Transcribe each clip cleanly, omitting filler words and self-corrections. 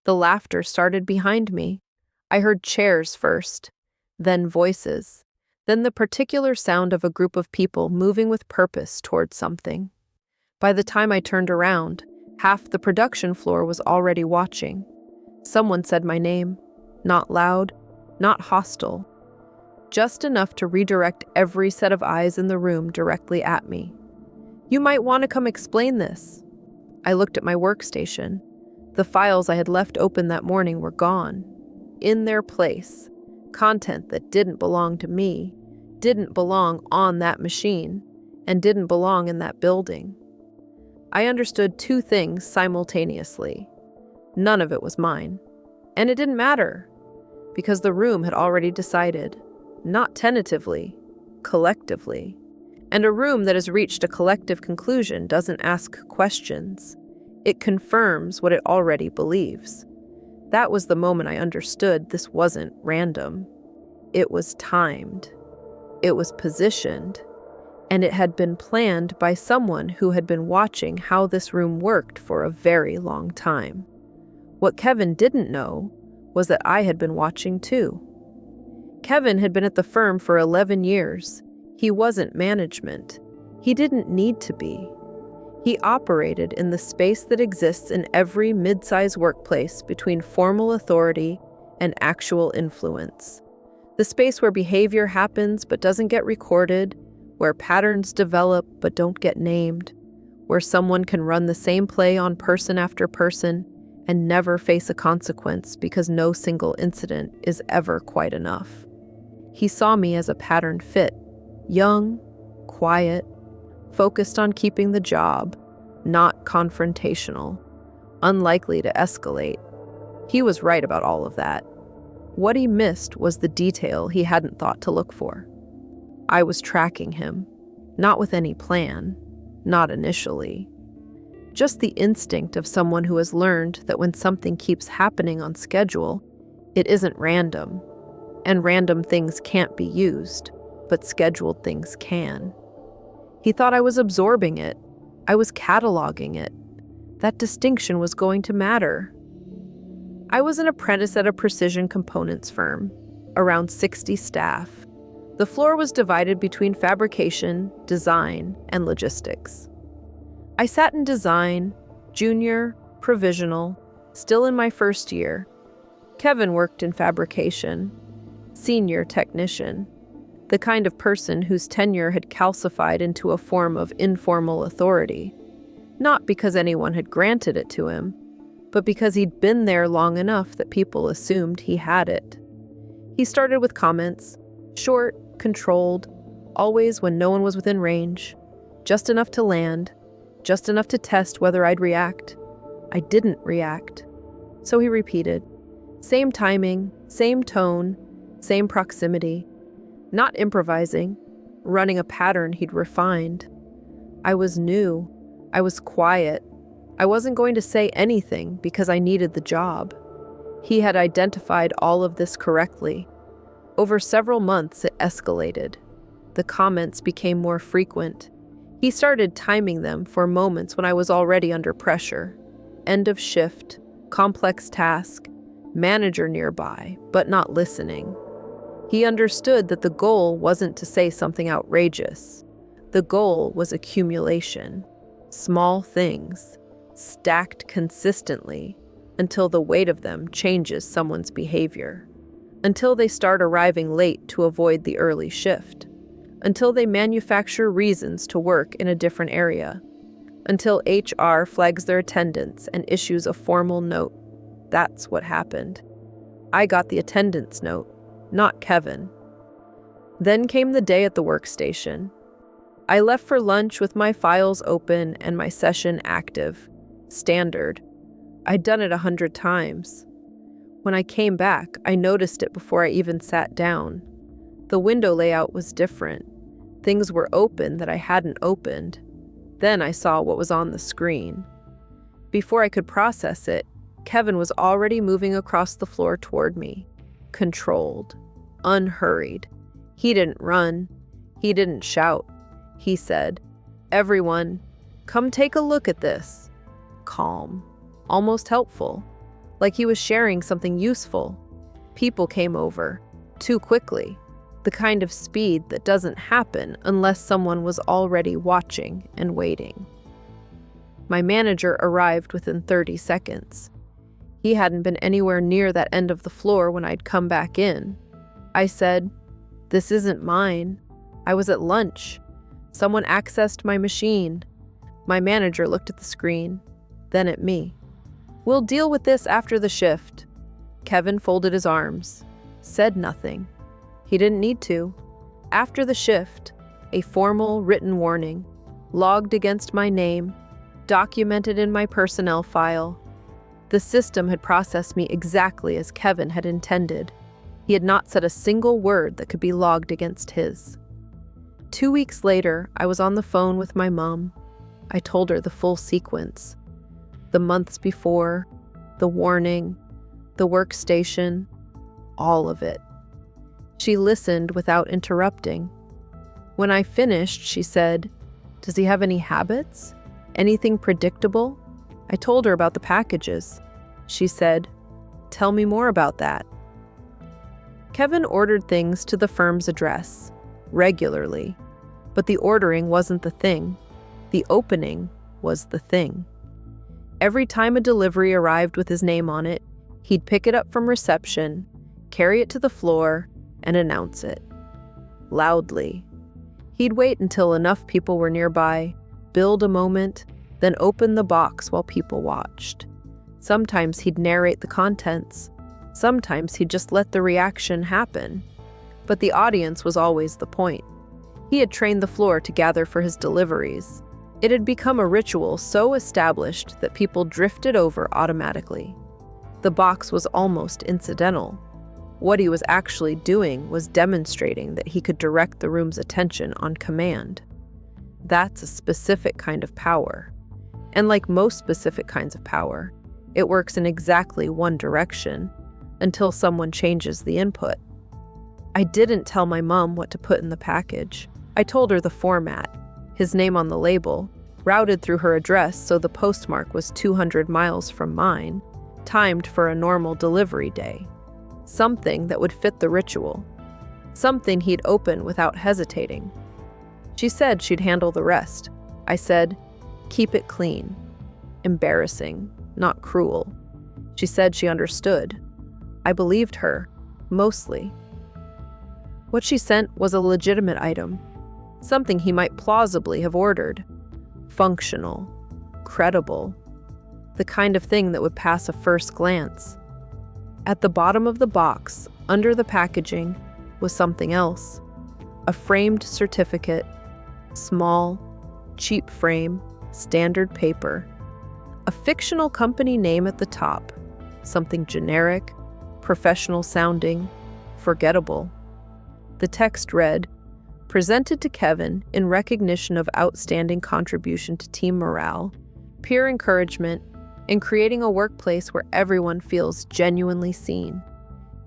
The laughter started behind me. I heard chairs first, then voices, then the particular sound of a group of people moving with purpose towards something. By the time I turned around, half the production floor was already watching. Someone said my name, not loud, not hostile, just enough to redirect every set of eyes in the room directly at me. "You might want to come explain this." I looked at my workstation. The files I had left open that morning were gone. In their place, content that didn't belong to me, didn't belong on that machine, and didn't belong in that building. I understood two things simultaneously. None of it was mine. And it didn't matter, because the room had already decided, not tentatively, collectively. And a room that has reached a collective conclusion doesn't ask questions. It confirms what it already believes. That was the moment I understood this wasn't random. It was timed. It was positioned. And it had been planned by someone who had been watching how this room worked for a very long time. What Kevin didn't know was that I had been watching too. Kevin had been at the firm for 11 years. He wasn't management. He didn't need to be. He operated in the space that exists in every mid-size workplace between formal authority and actual influence. The space where behavior happens but doesn't get recorded, where patterns develop but don't get named, where someone can run the same play on person after person and never face a consequence because no single incident is ever quite enough. He saw me as a pattern fit, young, quiet, focused on keeping the job, not confrontational, unlikely to escalate. He was right about all of that. What he missed was the detail he hadn't thought to look for. I was tracking him, not with any plan, not initially. Just the instinct of someone who has learned that when something keeps happening on schedule, it isn't random, and random things can't be used, but scheduled things can. He thought I was absorbing it. I was cataloging it. That distinction was going to matter. I was an apprentice at a precision components firm, around 60 staff. The floor was divided between fabrication, design, and logistics. I sat in design, junior, provisional, still in my first year. Kevin worked in fabrication, senior technician, the kind of person whose tenure had calcified into a form of informal authority, not because anyone had granted it to him, but because he'd been there long enough that people assumed he had it. He started with comments, short, controlled, always when no one was within range, just enough to land, just enough to test whether I'd react. I didn't react. So he repeated, same timing, same tone, same proximity, not improvising, running a pattern he'd refined. I was new. I was quiet. I wasn't going to say anything because I needed the job. He had identified all of this correctly. Over several months, it escalated. The comments became more frequent. He started timing them for moments when I was already under pressure. End of shift, complex task, manager nearby, but not listening. He understood that the goal wasn't to say something outrageous. The goal was accumulation. Small things, stacked consistently, until the weight of them changes someone's behavior. Until they start arriving late to avoid the early shift. Until they manufacture reasons to work in a different area. Until HR flags their attendance and issues a formal note. That's what happened. I got the attendance note, not Kevin. Then came the day at the workstation. I left for lunch with my files open and my session active. Standard. I'd done it 100 times. When I came back, I noticed it before I even sat down. The window layout was different. Things were open that I hadn't opened. Then I saw what was on the screen. Before I could process it, Kevin was already moving across the floor toward me. Controlled. Unhurried. He didn't run. He didn't shout. He said, "Everyone, come take a look at this." Calm. Almost helpful. like he was sharing something useful. People came over, too quickly, the kind of speed that doesn't happen unless someone was already watching and waiting. My manager arrived within 30 seconds. He hadn't been anywhere near that end of the floor when I'd come back in. I said, "This isn't mine. I was at lunch. Someone accessed my machine." My manager looked at the screen, then at me. "We'll deal with this after the shift." Kevin folded his arms, said nothing. He didn't need to. After the shift, a formal written warning, logged against my name, documented in my personnel file. The system had processed me exactly as Kevin had intended. He had not said a single word that could be logged against his. 2 weeks later, I was on the phone with my mom. I told her the full sequence. The months before, the warning, the workstation, all of it. She listened without interrupting. When I finished, she said, "Does he have any habits? Anything predictable?" I told her about the packages. She said, "Tell me more about that." Kevin ordered things to the firm's address, regularly, but the ordering wasn't the thing. The opening was the thing. Every time a delivery arrived with his name on it, he'd pick it up from reception, carry it to the floor, and announce it. Loudly. He'd wait until enough people were nearby, build a moment, then open the box while people watched. Sometimes he'd narrate the contents. Sometimes he'd just let the reaction happen. But the audience was always the point. He had trained the floor to gather for his deliveries. It had become a ritual so established that people drifted over automatically. The box was almost incidental. What he was actually doing was demonstrating that he could direct the room's attention on command. That's a specific kind of power. And like most specific kinds of power, it works in exactly one direction until someone changes the input. I didn't tell my mom what to put in the package. I told her the format, his name on the label, routed through her address so the postmark was 200 miles from mine, timed for a normal delivery day. Something that would fit the ritual. Something he'd open without hesitating. She said she'd handle the rest. I said, "Keep it clean." Embarrassing, not cruel. She said she understood. I believed her, mostly. What she sent was a legitimate item, something he might plausibly have ordered. Functional, credible, the kind of thing that would pass a first glance. At the bottom of the box, under the packaging, was something else. A framed certificate, small, cheap frame, standard paper. A fictional company name at the top, something generic, professional sounding, forgettable. The text read, "Presented to Kevin in recognition of outstanding contribution to team morale, peer encouragement, and creating a workplace where everyone feels genuinely seen.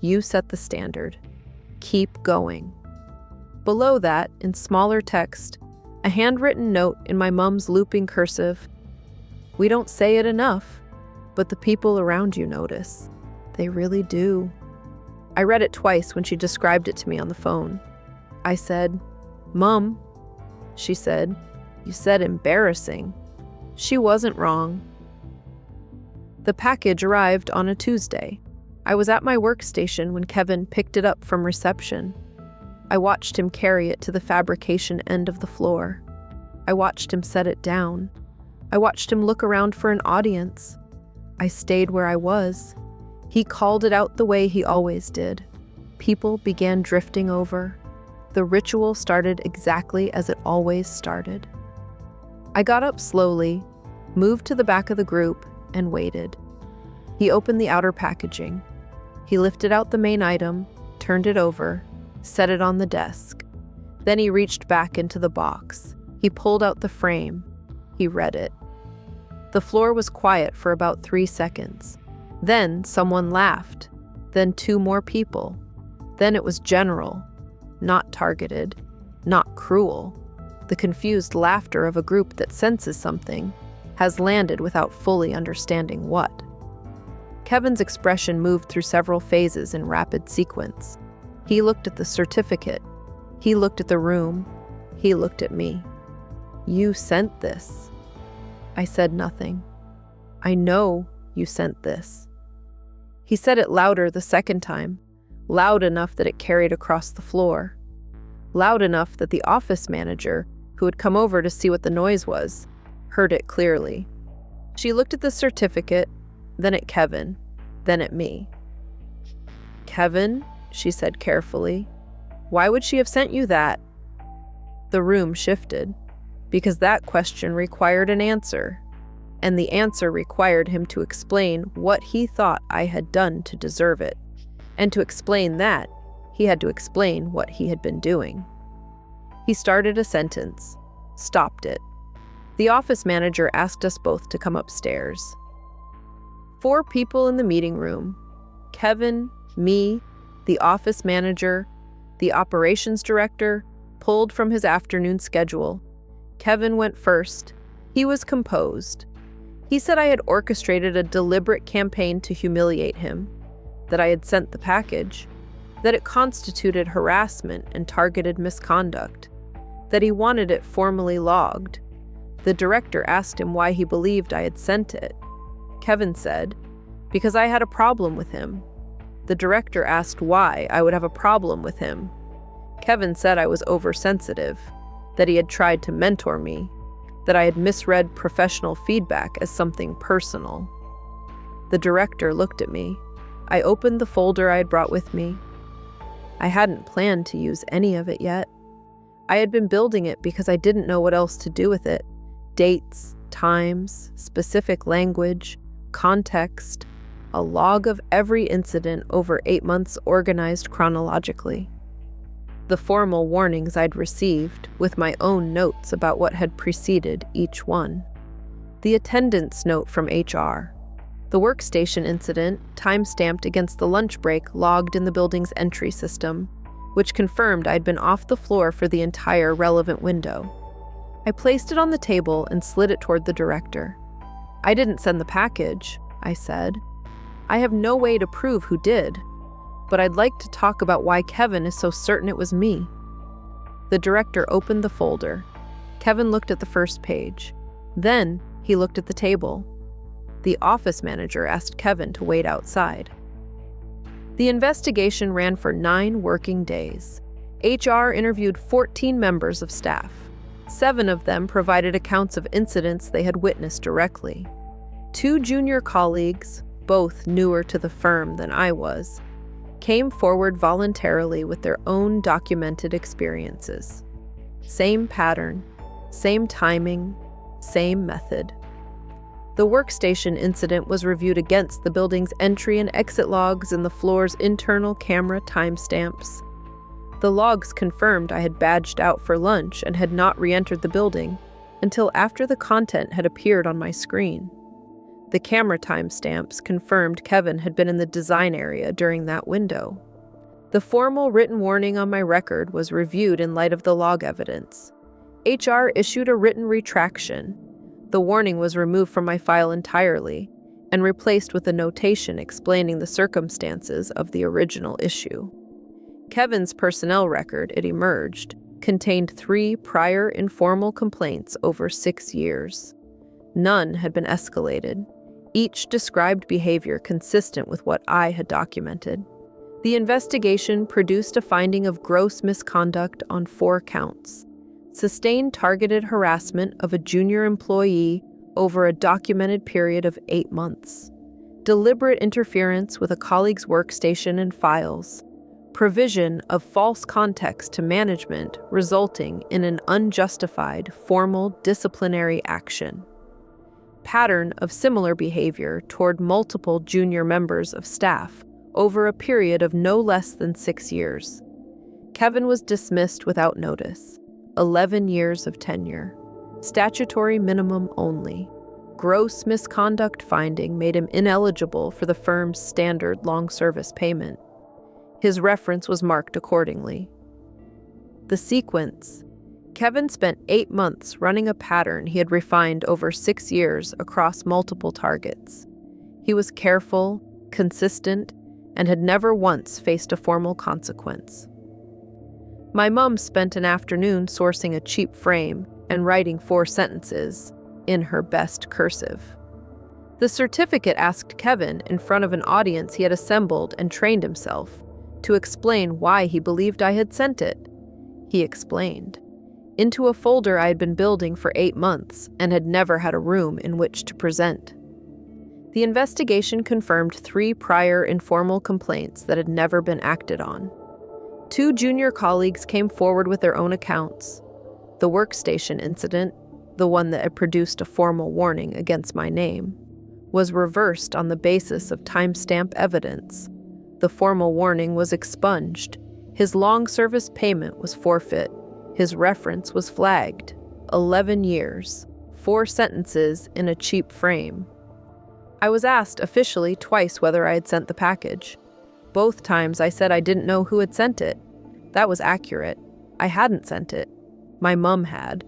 You set the standard. Keep going." Below that, in smaller text, a handwritten note in my mom's looping cursive. "We don't say it enough, but the people around you notice. They really do." I read it twice when she described it to me on the phone. I said, "Mom." She said, "You said embarrassing." She wasn't wrong. The package arrived on a Tuesday. I was at my workstation when Kevin picked it up from reception. I watched him carry it to the fabrication end of the floor. I watched him set it down. I watched him look around for an audience. I stayed where I was. He called it out the way he always did. People began drifting over. The ritual started exactly as it always started. I got up slowly, moved to the back of the group, and waited. He opened the outer packaging. He lifted out the main item, turned it over, set it on the desk. Then he reached back into the box. He pulled out the frame. He read it. The floor was quiet for about 3 seconds. Then someone laughed. Then 2 more people. Then it was general, not targeted, not cruel. The confused laughter of a group that senses something has landed without fully understanding what. Kevin's expression moved through several phases in rapid sequence. He looked at the certificate. He looked at the room. He looked at me. "You sent this." I said nothing. "I know you sent this." He said it louder the second time, loud enough that it carried across the floor, loud enough that the office manager, who had come over to see what the noise was, heard it clearly. She looked at the certificate, then at Kevin, then at me. "Kevin," she said carefully, "why would she have sent you that?" The room shifted, because that question required an answer, and the answer required him to explain what he thought I had done to deserve it, and to explain that, he had to explain what he had been doing. He started a sentence, stopped it. The office manager asked us both to come upstairs. 4 people in the meeting room: Kevin, me, the office manager, the operations director, pulled from his afternoon schedule. Kevin went first. He was composed. He said I had orchestrated a deliberate campaign to humiliate him, that I had sent the package, that it constituted harassment and targeted misconduct, that he wanted it formally logged. The director asked him why he believed I had sent it. Kevin said, "Because I had a problem with him." The director asked why I would have a problem with him. Kevin said I was oversensitive, that he had tried to mentor me, that I had misread professional feedback as something personal. The director looked at me. I opened the folder I had brought with me. I hadn't planned to use any of it yet. I had been building it because I didn't know what else to do with it. Dates, times, specific language, context, a log of every incident over 8 months organized chronologically. The formal warnings I'd received, with my own notes about what had preceded each one. The attendance note from HR. The workstation incident, time-stamped against the lunch break logged in the building's entry system, which confirmed I'd been off the floor for the entire relevant window. I placed it on the table and slid it toward the director. "I didn't send the package," I said. "I have no way to prove who did, but I'd like to talk about why Kevin is so certain it was me." The director opened the folder. Kevin looked at the first page. Then he looked at the table. The office manager asked Kevin to wait outside. The investigation ran for 9 working days. HR interviewed 14 members of staff. 7 of them provided accounts of incidents they had witnessed directly. 2 junior colleagues, both newer to the firm than I was, came forward voluntarily with their own documented experiences. Same pattern, same timing, same method. The workstation incident was reviewed against the building's entry and exit logs and the floor's internal camera timestamps. The logs confirmed I had badged out for lunch and had not re-entered the building until after the content had appeared on my screen. The camera timestamps confirmed Kevin had been in the design area during that window. The formal written warning on my record was reviewed in light of the log evidence. HR issued a written retraction. The warning was removed from my file entirely and replaced with a notation explaining the circumstances of the original issue. Kevin's personnel record, it emerged, contained 3 prior informal complaints over 6 years. None had been escalated. Each described behavior consistent with what I had documented. The investigation produced a finding of gross misconduct on 4 counts. Sustained targeted harassment of a junior employee over a documented period of 8 months. Deliberate interference with a colleague's workstation and files. Provision of false context to management resulting in an unjustified formal disciplinary action. Pattern of similar behavior toward multiple junior members of staff over a period of no less than 6 years. Kevin was dismissed without notice. 11 years of tenure. Statutory minimum only. Gross misconduct finding made him ineligible for the firm's standard long service payment. His reference was marked accordingly. The sequence. Kevin spent 8 months running a pattern he had refined over 6 years across multiple targets. He was careful, consistent, and had never once faced a formal consequence. My mom spent an afternoon sourcing a cheap frame and writing 4 sentences in her best cursive. The certificate asked Kevin, in front of an audience he had assembled and trained himself, to explain why he believed I had sent it. He explained. Into a folder I had been building for 8 months and had never had a room in which to present. The investigation confirmed 3 prior informal complaints that had never been acted on. 2 junior colleagues came forward with their own accounts. The workstation incident, the one that had produced a formal warning against my name, was reversed on the basis of timestamp evidence. The formal warning was expunged. His long service payment was forfeit. His reference was flagged. 11 years, 4 sentences in a cheap frame. I was asked officially twice whether I had sent the package. Both times I said I didn't know who had sent it. That was accurate. I hadn't sent it. My mom had.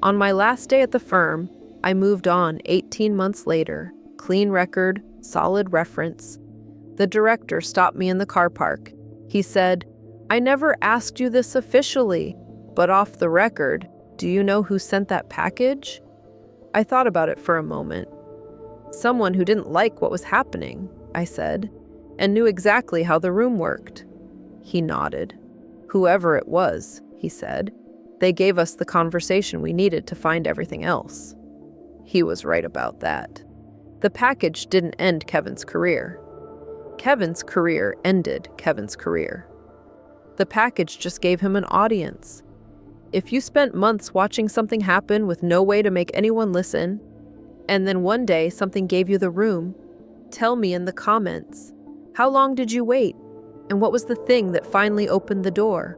On my last day at the firm, I moved on 18 months later. Clean record, solid reference. The director stopped me in the car park. He said, "I never asked you this officially, but off the record, do you know who sent that package?" I thought about it for a moment. "Someone who didn't like what was happening," I said, and knew exactly how the room worked. He nodded. "Whoever it was," he said, "they gave us the conversation we needed to find everything else." He was right about that. The package didn't end Kevin's career. Kevin's career ended Kevin's career. The package just gave him an audience. If you spent months watching something happen with no way to make anyone listen, and then one day something gave you the room, tell me in the comments. How long did you wait? And what was the thing that finally opened the door?